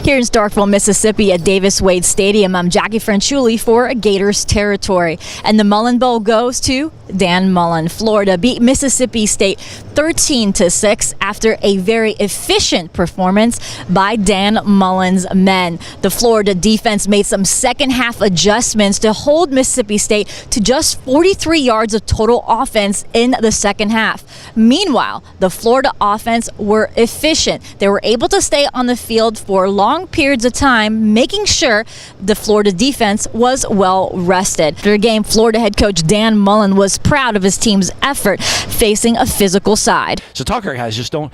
Here in Starkville, Mississippi at Davis Wade Stadium, I'm Jackie Franchuli for Gators territory. And the Mullen Bowl goes to Dan Mullen. Florida beat Mississippi State 13-6 after a very efficient performance by Dan Mullen's men. The Florida defense made some second half adjustments to hold Mississippi State to just 43 yards of total offense in the second half. Meanwhile, the Florida offense were efficient. They were able to stay on the field for long periods of time, making sure the Florida defense was well rested. After the game, Florida head coach Dan Mullen was proud of his team's effort facing a physical side. So Tucker guys, just don't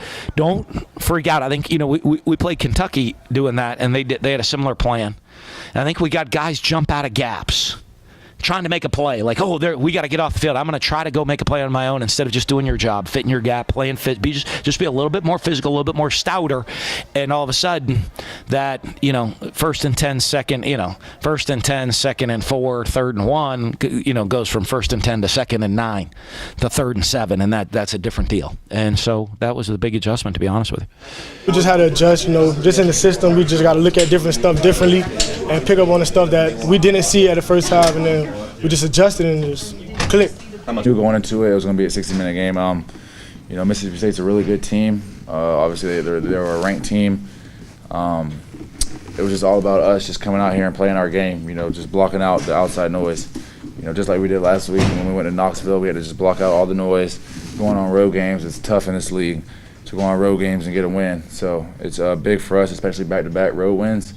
freak out. I think we played Kentucky doing that, and they had a similar plan. And I think we got guys jump out of gaps, trying to make a play. Like, we got to get off the field. I'm going to try to go make a play on my own instead of just doing your job, fitting your gap, playing fit. Just be a little bit more physical, a little bit more stouter, and all of a sudden, that first and 10, second and 4, third and 1, goes from first and 10 to second and 9 to third and 7, and that's a different deal. And so that was a big adjustment, to be honest with you. We just had to adjust. Just in the system, we just got to look at different stuff differently and pick up on the stuff that we didn't see at the first half, and then we just adjusted and just clicked. Going into it was going to be a 60-minute game. Mississippi State's a really good team. Obviously, they're a ranked team. It was just all about us just coming out here and playing our game, just blocking out the outside noise. Just like we did last week when we went to Knoxville, we had to just block out all the noise. Going on road games, it's tough in this league to go on road games and get a win. So it's big for us, especially back-to-back road wins.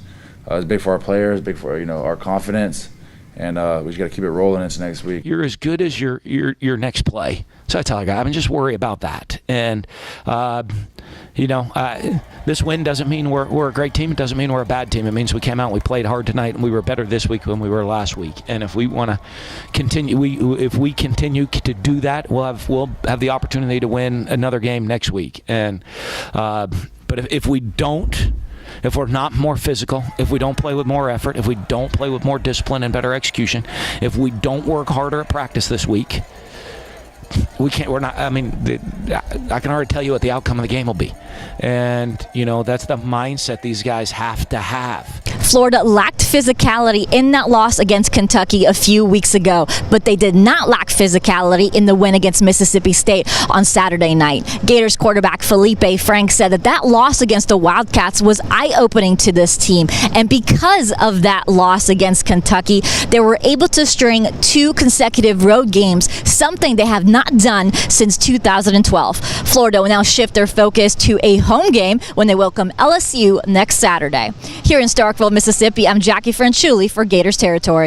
It's big for our players, big for our confidence. And we just got to keep it rolling into next week. You're as good as your next play. So I tell a guy, just worry about that. And this win doesn't mean we're a great team. It doesn't mean we're a bad team. It means we came out and we played hard tonight, and we were better this week than we were last week. And if we want to continue, if we continue to do that, we'll have the opportunity to win another game next week. And but if we don't. If we're not more physical, if we don't play with more effort, if we don't play with more discipline and better execution, if we don't work harder at practice this week, we can't. We're not. I can already tell you what the outcome of the game will be, and that's the mindset these guys have to have. Florida lacked physicality in that loss against Kentucky a few weeks ago, but they did not lack physicality in the win against Mississippi State on Saturday night. Gators quarterback Felipe Frank said that loss against the Wildcats was eye-opening to this team, and because of that loss against Kentucky, they were able to string 2 consecutive road games, something they have not done since 2012. Florida will now shift their focus to a home game when they welcome LSU next Saturday. Here in Starkville, Mississippi, I'm Jackie Franchuli for Gators territory.